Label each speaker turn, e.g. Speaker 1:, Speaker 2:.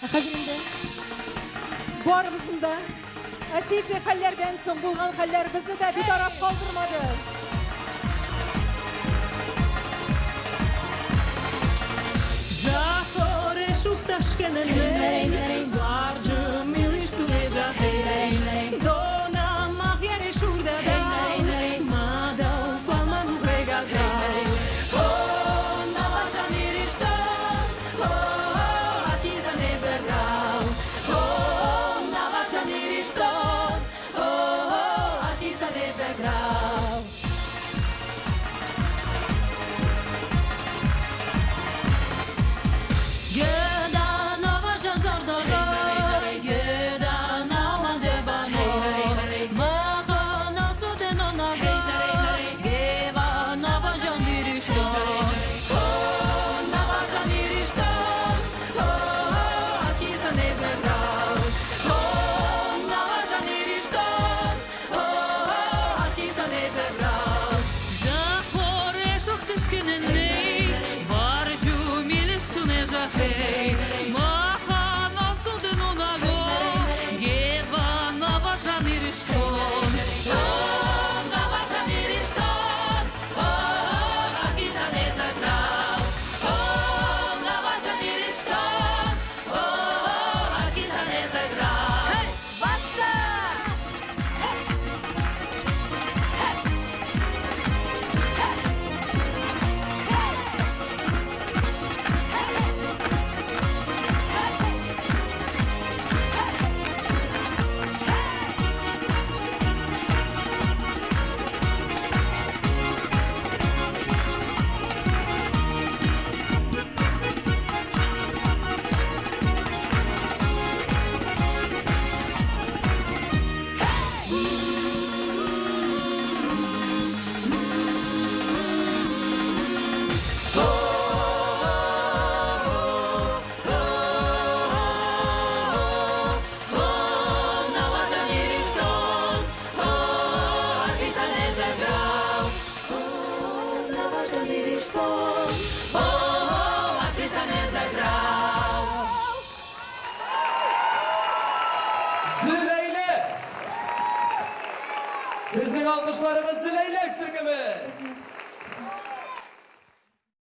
Speaker 1: Hazırında. Bu arabasında asisi hallerden son bulgan haller bizni de bir taraf kaldırmadı.
Speaker 2: Жахоре шухташкенен варжу милишту нежа дона махьяре шурда мада фалману брегага о наваша ниришта о атиза незергау о наваша ниришта о атиза незергау
Speaker 3: Sizning alqışlarınız dileylek Türkümü.